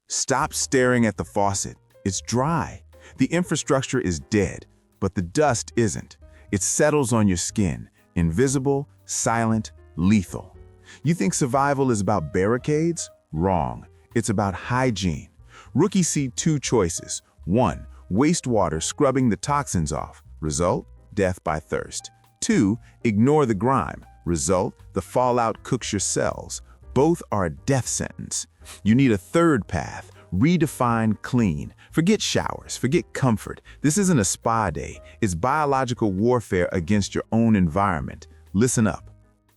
Stop staring at the faucet. It's dry. The infrastructure is dead, but the dust isn't. It settles on your skin, invisible, silent, lethal. You think survival is about barricades? Wrong. It's about hygiene. Rookies see two choices. 1. Wastewater scrubbing the toxins off. Result? Death by thirst. 2. Ignore the grime. Result? The fallout cooks your cells. Both are a death sentence. You need a third path. Redefine clean. Forget showers, forget comfort. This isn't a spa day. It's biological warfare against your own environment. Listen up.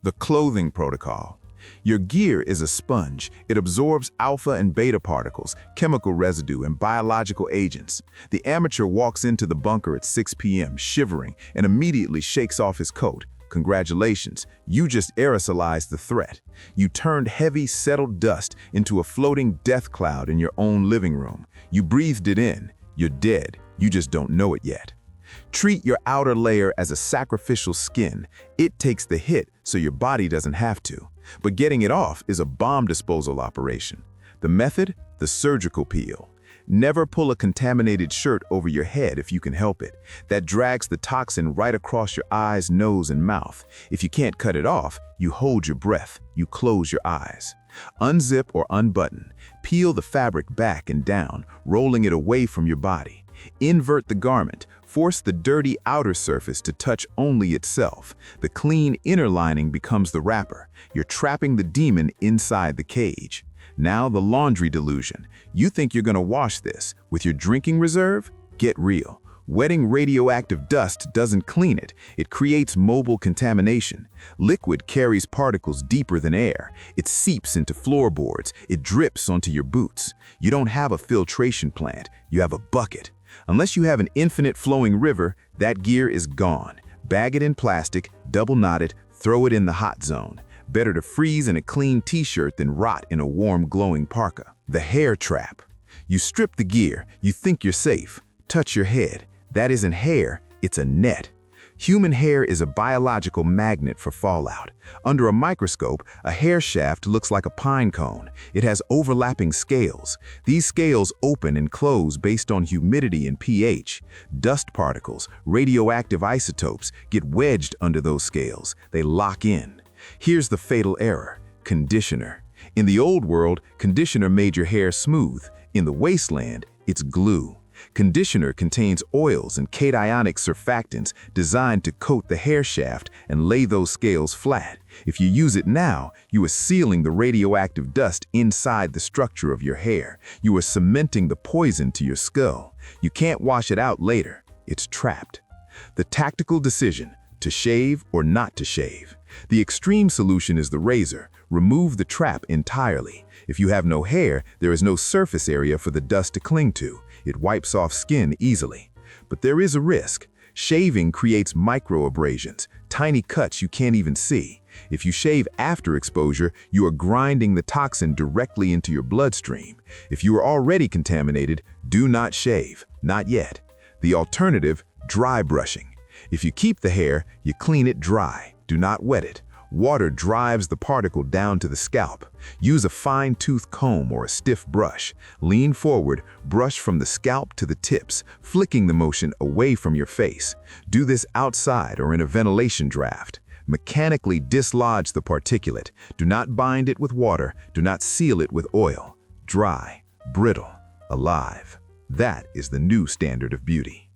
The clothing protocol. Your gear is a sponge. It absorbs alpha and beta particles, chemical residue, and biological agents. The amateur walks into the bunker at 6 p.m. shivering and immediately shakes off his coat. Congratulations, you just aerosolized the threat. You turned heavy, settled dust into a floating death cloud in your own living room. You breathed it in. You're dead. You just don't know it yet. Treat your outer layer as a sacrificial skin. It takes the hit so your body doesn't have to. But getting it off is a bomb disposal operation. The method? The surgical peel. Never pull a contaminated shirt over your head if you can help it. That drags the toxin right across your eyes, nose, and mouth. If you can't cut it off, you hold your breath, you close your eyes. Unzip or unbutton. Peel the fabric back and down, rolling it away from your body. Invert the garment. Force the dirty outer surface to touch only itself. The clean inner lining becomes the wrapper. You're trapping the demon inside the cage. Now the laundry delusion. You think you're gonna wash this with your drinking reserve? Get real. Wetting radioactive dust doesn't clean it. It creates mobile contamination. Liquid carries particles deeper than air. It seeps into floorboards. It drips onto your boots. You don't have a filtration plant. You have a bucket. Unless you have an infinite flowing river, that gear is gone. Bag it in plastic, double knot it, throw it in the hot zone. Better to freeze in a clean t-shirt than rot in a warm, glowing parka. The hair trap. You strip the gear, you think you're safe. Touch your head. That isn't hair, it's a net. Human hair is a biological magnet for fallout. Under a microscope, a hair shaft looks like a pine cone. It has overlapping scales. These scales open and close based on humidity and pH. Dust particles, radioactive isotopes, get wedged under those scales. They lock in. Here's the fatal error: conditioner. In the old world, conditioner made your hair smooth. In the wasteland, it's glue. Conditioner contains oils and cationic surfactants designed to coat the hair shaft and lay those scales flat. If you use it now, you are sealing the radioactive dust inside the structure of your hair. You are cementing the poison to your skull. You can't wash it out later. It's trapped. The tactical decision: to shave or not to shave. The extreme solution is the razor. Remove the trap entirely. If you have no hair, there is no surface area for the dust to cling to. It wipes off skin easily. But there is a risk. Shaving creates microabrasions, tiny cuts you can't even see. If you shave after exposure, you are grinding the toxin directly into your bloodstream. If you are already contaminated, do not shave. Not yet. The alternative: dry brushing. If you keep the hair, you clean it dry. Do not wet it. Water drives the particle down to the scalp. Use a fine-tooth comb or a stiff brush. Lean forward, brush from the scalp to the tips, flicking the motion away from your face. Do this outside or in a ventilation draft. Mechanically dislodge the particulate. Do not bind it with water. Do not seal it with oil. Dry, brittle, alive. That is the new standard of beauty.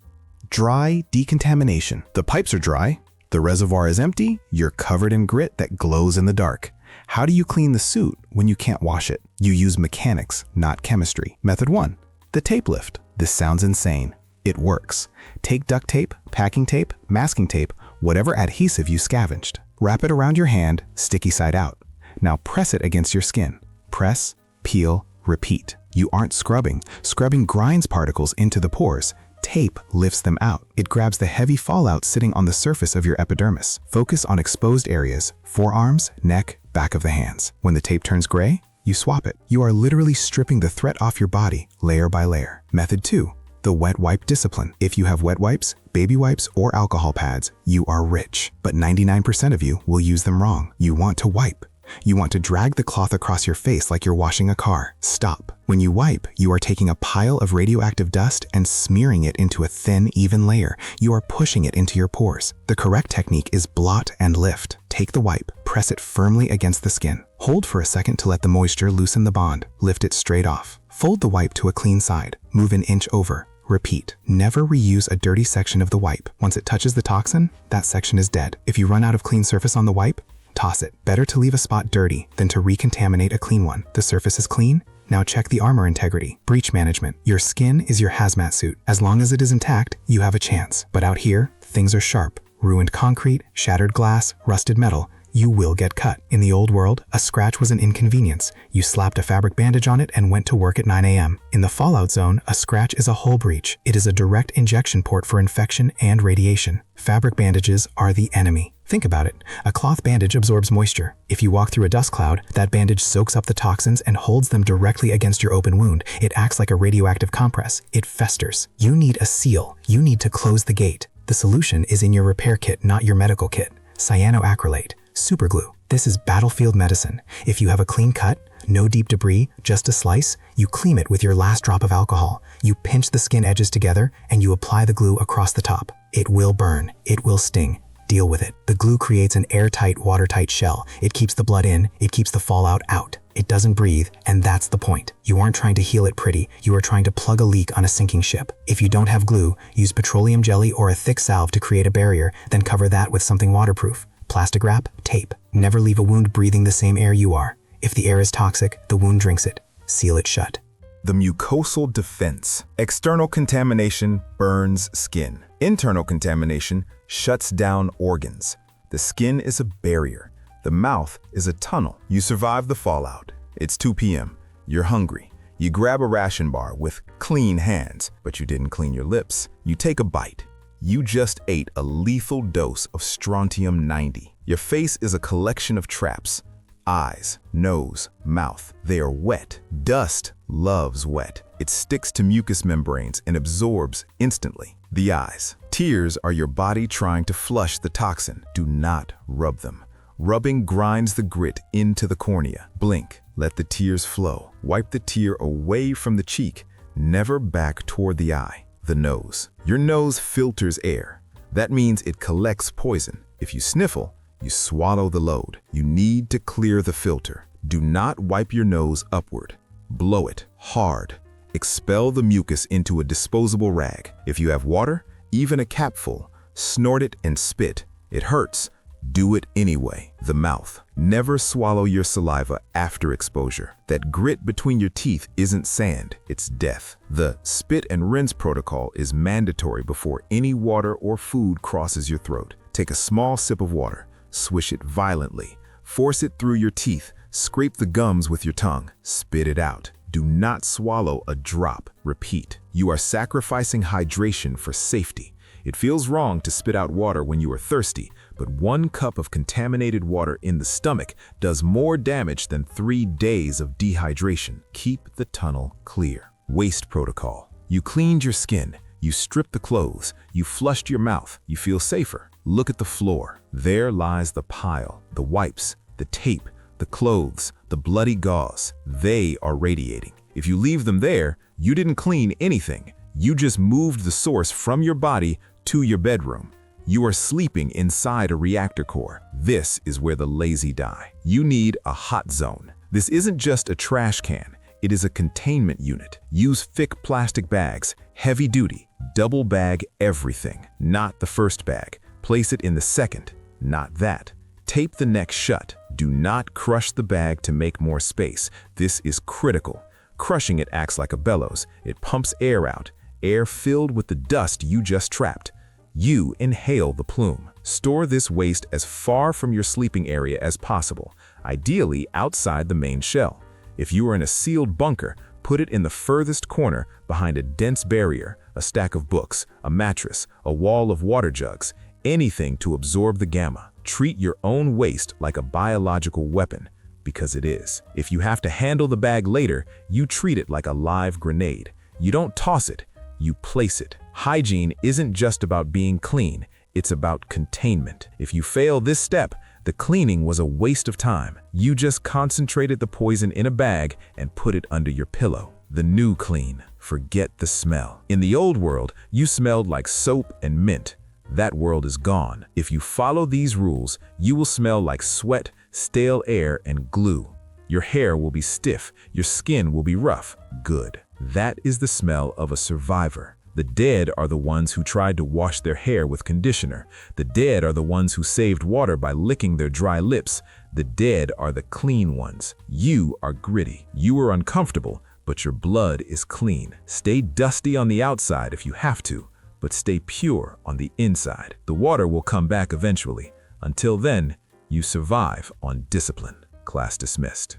Dry decontamination. The pipes are dry. The reservoir is empty, you're covered in grit that glows in the dark. How do you clean the suit when you can't wash it? You use mechanics, not chemistry. Method 1. The tape lift. This sounds insane. It works. Take duct tape, packing tape, masking tape, whatever adhesive you scavenged. Wrap it around your hand, sticky side out. Now press it against your skin. Press, peel, repeat. You aren't scrubbing. Scrubbing grinds particles into the pores. Tape lifts them out. It grabs the heavy fallout sitting on the surface of your epidermis. Focus on exposed areas: forearms, neck, back of the hands. When the tape turns gray, you swap it. You are literally stripping the threat off your body, layer by layer. Method 2. The wet wipe discipline. If you have wet wipes, baby wipes, or alcohol pads, you are rich. But 99% of you will use them wrong. You want to wipe. You want to drag the cloth across your face like you're washing a car. Stop. When you wipe, you are taking a pile of radioactive dust and smearing it into a thin, even layer. You are pushing it into your pores. The correct technique is blot and lift. Take the wipe, press it firmly against the skin. Hold for a second to let the moisture loosen the bond. Lift it straight off. Fold the wipe to a clean side. Move an inch over. Repeat. Never reuse a dirty section of the wipe. Once it touches the toxin, that section is dead. If you run out of clean surface on the wipe, toss it. Better to leave a spot dirty than to recontaminate a clean one. The surface is clean. Now check the armor integrity. Breach management. Your skin is your hazmat suit. As long as it is intact, you have a chance. But out here, things are sharp. Ruined concrete, shattered glass, rusted metal. You will get cut. In the old world, a scratch was an inconvenience. You slapped a fabric bandage on it and went to work at 9 a.m. In the fallout zone, a scratch is a hull breach. It is a direct injection port for infection and radiation. Fabric bandages are the enemy. Think about it. A cloth bandage absorbs moisture. If you walk through a dust cloud, that bandage soaks up the toxins and holds them directly against your open wound. It acts like a radioactive compress. It festers. You need a seal. You need to close the gate. The solution is in your repair kit, not your medical kit. Cyanoacrylate. Superglue. This is battlefield medicine. If you have a clean cut, no deep debris, just a slice, you clean it with your last drop of alcohol. You pinch the skin edges together and you apply the glue across the top. It will burn. It will sting. Deal with it. The glue creates an airtight, watertight shell. It keeps the blood in. It keeps the fallout out. It doesn't breathe, and that's the point. You aren't trying to heal it pretty. You are trying to plug a leak on a sinking ship. If you don't have glue, use petroleum jelly or a thick salve to create a barrier, then cover that with something waterproof. Plastic wrap, tape. Never leave a wound breathing the same air you are. If the air is toxic, the wound drinks it. Seal it shut. The Mucosal Defense. External contamination burns skin. Internal contamination shuts down organs. The skin is a barrier. The mouth is a tunnel. You survive the fallout. It's 2 p.m. You're hungry. You grab a ration bar with clean hands, but you didn't clean your lips. You take a bite. You just ate a lethal dose of strontium-90. Your face is a collection of traps. Eyes, nose, mouth, they are wet. Dust loves wet. It sticks to mucous membranes and absorbs instantly. The eyes. Tears are your body trying to flush the toxin. Do not rub them. Rubbing grinds the grit into the cornea. Blink. Let the tears flow. Wipe the tear away from the cheek, never back toward the eye. The nose. Your nose filters air. That means it collects poison. If you sniffle, you swallow the load. You need to clear the filter. Do not wipe your nose upward. Blow it hard. Expel the mucus into a disposable rag. If you have water, even a capful, snort it and spit. It hurts. Do it anyway. The mouth. Never swallow your saliva after exposure. That grit between your teeth isn't sand, it's death. The spit and rinse protocol is mandatory before any water or food crosses your throat. Take a small sip of water, swish it violently, force it through your teeth, scrape the gums with your tongue, spit it out. Do not swallow a drop. Repeat. You are sacrificing hydration for safety. It feels wrong to spit out water when you are thirsty, but 1 cup of contaminated water in the stomach does more damage than 3 days of dehydration. Keep the tunnel clear. Waste protocol. You cleaned your skin. You stripped the clothes. You flushed your mouth. You feel safer. Look at the floor. There lies the pile, the wipes, the tape, the clothes, the bloody gauze. They are radiating. If you leave them there, you didn't clean anything. You just moved the source from your body to your bedroom. You are sleeping inside a reactor core. This is where the lazy die. You need a hot zone. This isn't just a trash can. It is a containment unit. Use thick plastic bags, heavy duty. Double bag everything, not the first bag. Place it in the second, not that. Tape the neck shut. Do not crush the bag to make more space. This is critical. Crushing it acts like a bellows. It pumps air out, air filled with the dust you just trapped. You inhale the plume. Store this waste as far from your sleeping area as possible, ideally outside the main shell. If you are in a sealed bunker, put it in the furthest corner behind a dense barrier, a stack of books, a mattress, a wall of water jugs, anything to absorb the gamma. Treat your own waste like a biological weapon, because it is. If you have to handle the bag later, you treat it like a live grenade. You don't toss it, you place it. Hygiene isn't just about being clean, it's about containment. If you fail this step, The cleaning was a waste of time. You just concentrated the poison in a bag and put it under your pillow. The new clean. Forget the smell. In the old world, you smelled like soap and mint. That world is gone. If you follow these rules, you will smell like sweat, stale air, and glue. Your hair will be stiff. Your skin will be rough. Good. That is the smell of a survivor. The dead are the ones who tried to wash their hair with conditioner. The dead are the ones who saved water by licking their dry lips. The dead are the clean ones. You are gritty. You are uncomfortable, but your blood is clean. Stay dusty on the outside if you have to, but stay pure on the inside. The water will come back eventually. Until then, you survive on discipline. Class dismissed.